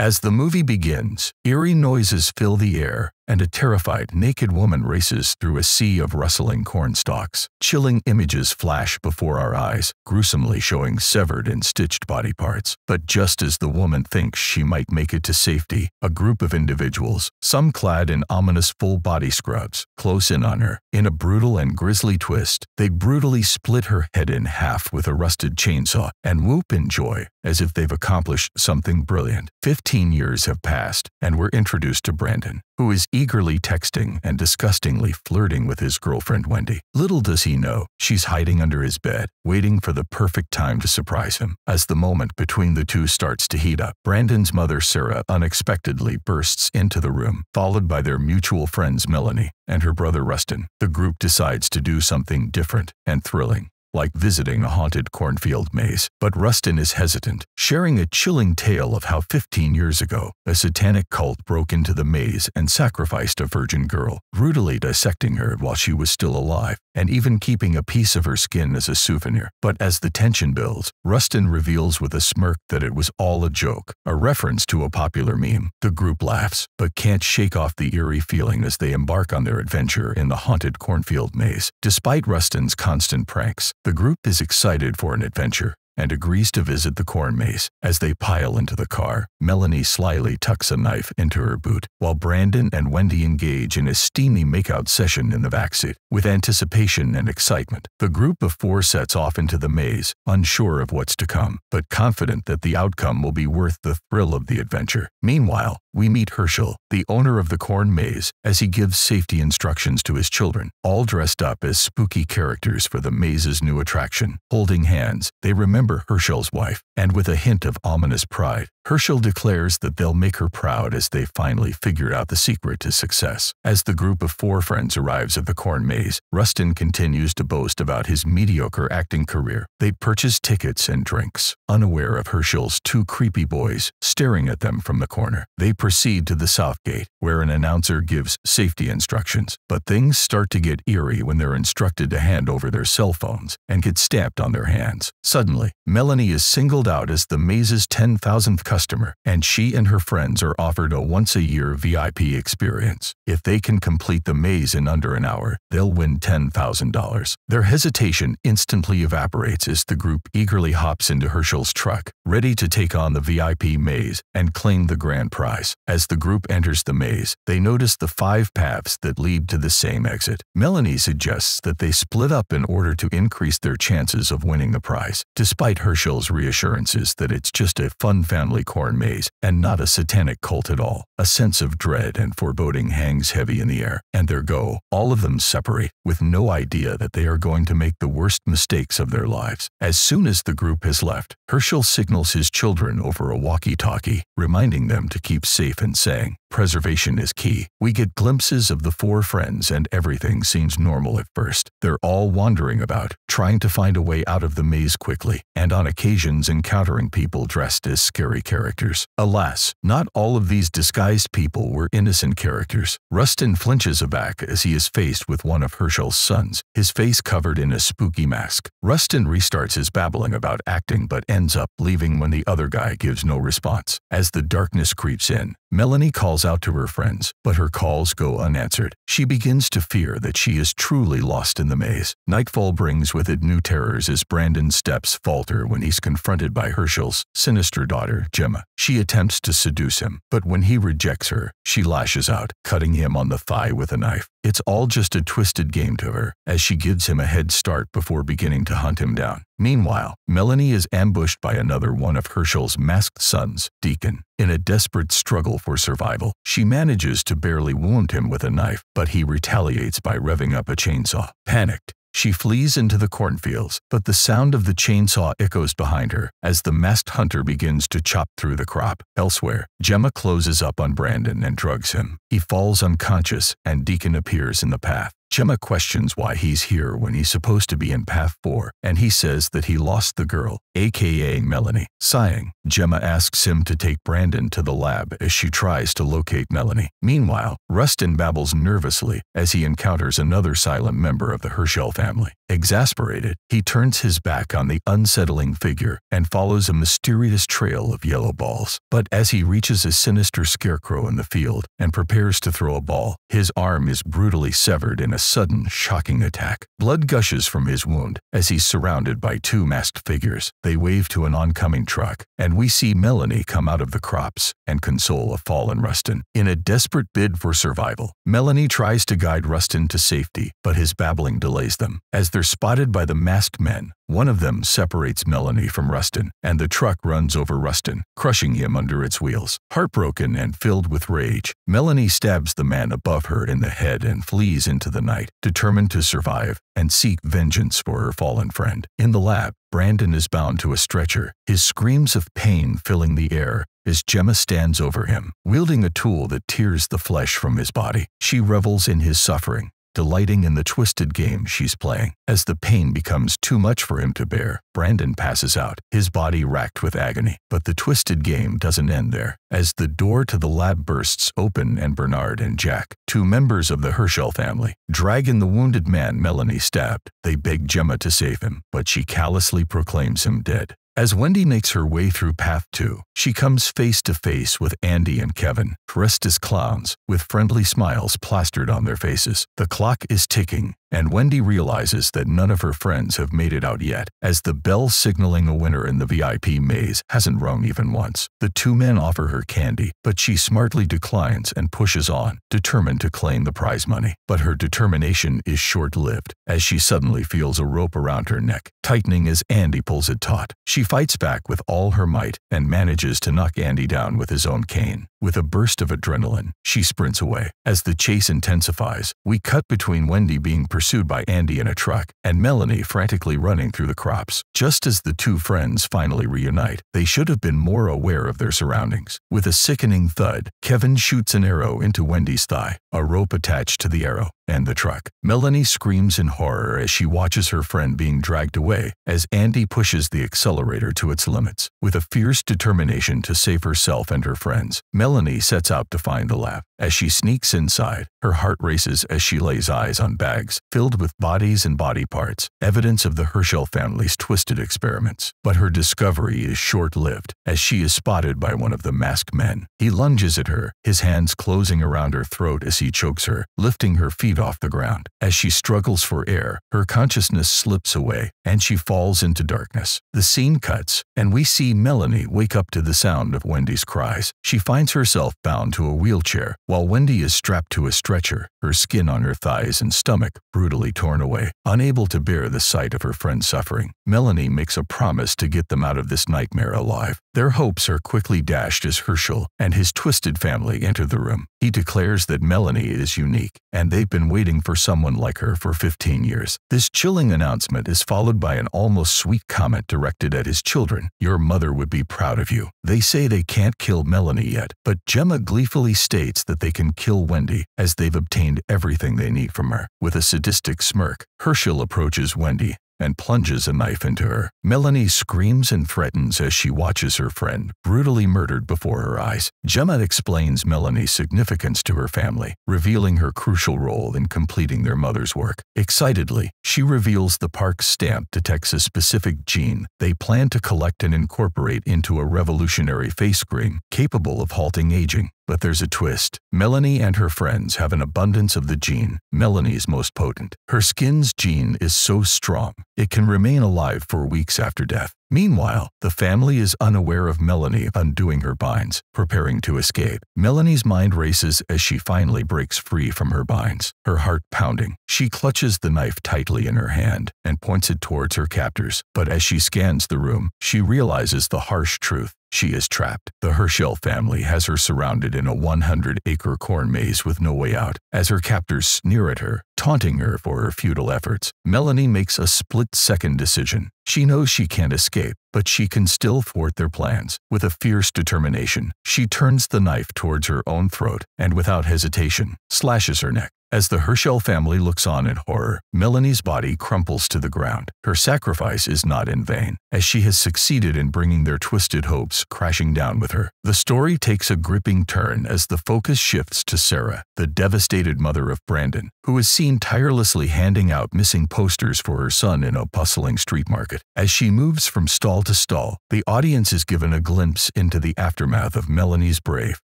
As the movie begins, eerie noises fill the air, and a terrified, naked woman races through a sea of rustling corn stalks. Chilling images flash before our eyes, gruesomely showing severed and stitched body parts. But just as the woman thinks she might make it to safety, a group of individuals, some clad in ominous full-body scrubs, close in on her. In a brutal and grisly twist, they brutally split her head in half with a rusted chainsaw and whoop in joy, as if they've accomplished something brilliant. 15 years have passed, and we're introduced to Brandon, who is eagerly texting and disgustingly flirting with his girlfriend Wendy. Little does he know, she's hiding under his bed, waiting for the perfect time to surprise him. As the moment between the two starts to heat up, Brandon's mother Sarah unexpectedly bursts into the room, followed by their mutual friends Melanie and her brother Rustin. The group decides to do something different and thrilling, like visiting a haunted cornfield maze. But Rustin is hesitant, sharing a chilling tale of how 15 years ago, a satanic cult broke into the maze and sacrificed a virgin girl, brutally dissecting her while she was still alive, and even keeping a piece of her skin as a souvenir. But as the tension builds, Rustin reveals with a smirk that it was all a joke, a reference to a popular meme. The group laughs, but can't shake off the eerie feeling as they embark on their adventure in the haunted cornfield maze. Despite Rustin's constant pranks, the group is excited for an adventure and agrees to visit the corn maze. As they pile into the car, Melanie slyly tucks a knife into her boot, while Brandon and Wendy engage in a steamy makeout session in the backseat. With anticipation and excitement, the group of four sets off into the maze, unsure of what's to come, but confident that the outcome will be worth the thrill of the adventure. Meanwhile, we meet Herschel, the owner of the corn maze, as he gives safety instructions to his children, all dressed up as spooky characters for the maze's new attraction. Holding hands, they remember Herschel's wife, and with a hint of ominous pride, Herschel declares that they'll make her proud as they finally figure out the secret to success. As the group of four friends arrives at the corn maze, Rustin continues to boast about his mediocre acting career. They purchase tickets and drinks, unaware of Herschel's two creepy boys staring at them from the corner. They proceed to the south gate, where an announcer gives safety instructions. But things start to get eerie when they're instructed to hand over their cell phones and get stamped on their hands. Suddenly, Melanie is singled out as the maze's 10,000th customer, and she and her friends are offered a once-a-year VIP experience. If they can complete the maze in under an hour, they'll win $10,000. Their hesitation instantly evaporates as the group eagerly hops into Herschel's truck, ready to take on the VIP maze and claim the grand prize. As the group enters the maze, they notice the 5 paths that lead to the same exit. Melanie suggests that they split up in order to increase their chances of winning the prize, despite Herschel's reassurances that it's just a fun family corn maze and not a satanic cult at all. A sense of dread and foreboding hangs heavy in the air, and there go. All of them separate, with no idea that they are going to make the worst mistakes of their lives. As soon as the group has left, Herschel signals his children over a walkie-talkie, reminding them to keep safe and saying, "Preservation is key." We get glimpses of the four friends, and everything seems normal at first. They're all wandering about, trying to find a way out of the maze quickly, and on occasions encountering people dressed as scary characters. Alas, not all of these disguised people were innocent characters. Rustin flinches aback as he is faced with one of Herschel's sons, his face covered in a spooky mask. Rustin restarts his babbling about acting but ends up leaving when the other guy gives no response. As the darkness creeps in, Melanie calls out to her friends, but her calls go unanswered. She begins to fear that she is truly lost in the maze. Nightfall brings with it new terrors as Brandon's steps falter when he's confronted by Herschel's sinister daughter, Gemma. She attempts to seduce him, but when he rejects her, she lashes out, cutting him on the thigh with a knife. It's all just a twisted game to her, as she gives him a head start before beginning to hunt him down. Meanwhile, Melanie is ambushed by another one of Herschel's masked sons, Deacon. In a desperate struggle for survival, she manages to barely wound him with a knife, but he retaliates by revving up a chainsaw. Panicked, she flees into the cornfields, but the sound of the chainsaw echoes behind her as the masked hunter begins to chop through the crop. Elsewhere, Gemma closes up on Brandon and drugs him. He falls unconscious, and Deacon appears in the path. Gemma questions why he's here when he's supposed to be in Path 4, and he says that he lost the girl, aka Melanie. Sighing, Gemma asks him to take Brandon to the lab as she tries to locate Melanie. Meanwhile, Rustin babbles nervously as he encounters another silent member of the Strzrial family. Exasperated, he turns his back on the unsettling figure and follows a mysterious trail of yellow balls. But as he reaches a sinister scarecrow in the field and prepares to throw a ball, his arm is brutally severed in a sudden, shocking attack. Blood gushes from his wound as he's surrounded by two masked figures. They wave to an oncoming truck, and we see Melanie come out of the crops and console a fallen Rustin. In a desperate bid for survival, Melanie tries to guide Rustin to safety, but his babbling delays them. As they're spotted by the masked men, one of them separates Melanie from Rustin, and the truck runs over Rustin, crushing him under its wheels. Heartbroken and filled with rage, Melanie stabs the man above her in the head and flees into the night, determined to survive and seek vengeance for her fallen friend. In the lab, Brandon is bound to a stretcher, his screams of pain filling the air as Gemma stands over him, wielding a tool that tears the flesh from his body. She revels in his suffering, delighting in the twisted game she's playing. As the pain becomes too much for him to bear, Brandon passes out, his body racked with agony. But the twisted game doesn't end there. As the door to the lab bursts open and Bernard and Jack, two members of the Strzrial family, drag in the wounded man Melanie stabbed. They beg Gemma to save him, but she callously proclaims him dead. As Wendy makes her way through Path 2, she comes face to face with Andy and Kevin, dressed as clowns, with friendly smiles plastered on their faces. The clock is ticking, and Wendy realizes that none of her friends have made it out yet, as the bell signaling a winner in the VIP maze hasn't rung even once. The two men offer her candy, but she smartly declines and pushes on, determined to claim the prize money. But her determination is short-lived, as she suddenly feels a rope around her neck, tightening as Andy pulls it taut. She fights back with all her might and manages to knock Andy down with his own cane. With a burst of adrenaline, she sprints away. As the chase intensifies, we cut between Wendy being pursued by Andy in a truck and Melanie frantically running through the crops. Just as the two friends finally reunite, they should have been more aware of their surroundings. With a sickening thud, Kevin shoots an arrow into Wendy's thigh, a rope attached to the arrow, and the truck. Melanie screams in horror as she watches her friend being dragged away as Andy pushes the accelerator to its limits. With a fierce determination to save herself and her friends, Melanie sets out to find the lab. As she sneaks inside, her heart races as she lays eyes on bags filled with bodies and body parts, evidence of the Strzrial family's twisted experiments. But her discovery is short-lived, as she is spotted by one of the masked men. He lunges at her, his hands closing around her throat as he chokes her, lifting her feet off the ground. As she struggles for air, her consciousness slips away, and she falls into darkness. The scene cuts, and we see Melanie wake up to the sound of Wendy's cries. She finds herself bound to a wheelchair, while Wendy is strapped to a stretcher, her skin on her thighs and stomach brutally torn away. Unable to bear the sight of her friend's suffering, Melanie makes a promise to get them out of this nightmare alive. Their hopes are quickly dashed as Strzrial and his twisted family enter the room. He declares that Melanie is unique, and they've been waiting for someone like her for 15 years. This chilling announcement is followed by an almost sweet comment directed at his children. "Your mother would be proud of you." They say they can't kill Melanie yet, but Gemma gleefully states that they can kill Wendy, as they've obtained everything they need from her. With a sadistic smirk, Strzrial approaches Wendy and plunges a knife into her. Melanie screams and threatens as she watches her friend brutally murdered before her eyes. Gemma explains Melanie's significance to her family, revealing her crucial role in completing their mother's work. Excitedly, she reveals the park's stamp detects a specific gene they plan to collect and incorporate into a revolutionary face cream capable of halting aging. But there's a twist. Melanie and her friends have an abundance of the gene, Melanie's most potent. Her skin's gene is so strong, it can remain alive for weeks after death. Meanwhile, the family is unaware of Melanie undoing her binds, preparing to escape. Melanie's mind races as she finally breaks free from her binds, her heart pounding. She clutches the knife tightly in her hand and points it towards her captors. But as she scans the room, she realizes the harsh truth. She is trapped. The Strzrial family has her surrounded in a 100-acre corn maze with no way out. As her captors sneer at her, taunting her for her futile efforts, Melanie makes a split-second decision. She knows she can't escape, but she can still thwart their plans. With a fierce determination, she turns the knife towards her own throat and, without hesitation, slashes her neck. As the Strzrial family looks on in horror, Melanie's body crumples to the ground. Her sacrifice is not in vain, as she has succeeded in bringing their twisted hopes crashing down with her. The story takes a gripping turn as the focus shifts to Sarah, the devastated mother of Brandon, who is seen tirelessly handing out missing posters for her son in a bustling street market. As she moves from stall to stall, the audience is given a glimpse into the aftermath of Melanie's brave,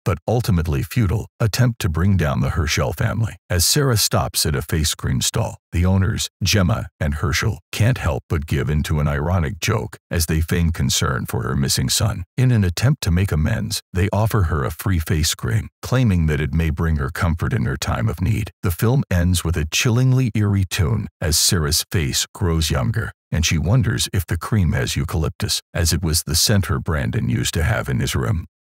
but ultimately futile, attempt to bring down the Strzrial family. As Sarah stops at a face cream stall, the owners, Gemma and Herschel, can't help but give into an ironic joke as they feign concern for her missing son. In an attempt to make amends, they offer her a free face cream, claiming that it may bring her comfort in her time of need. The film ends with a chillingly eerie tune as Sarah's face grows younger, and she wonders if the cream has eucalyptus, as it was the scent her Brandon used to have in his room.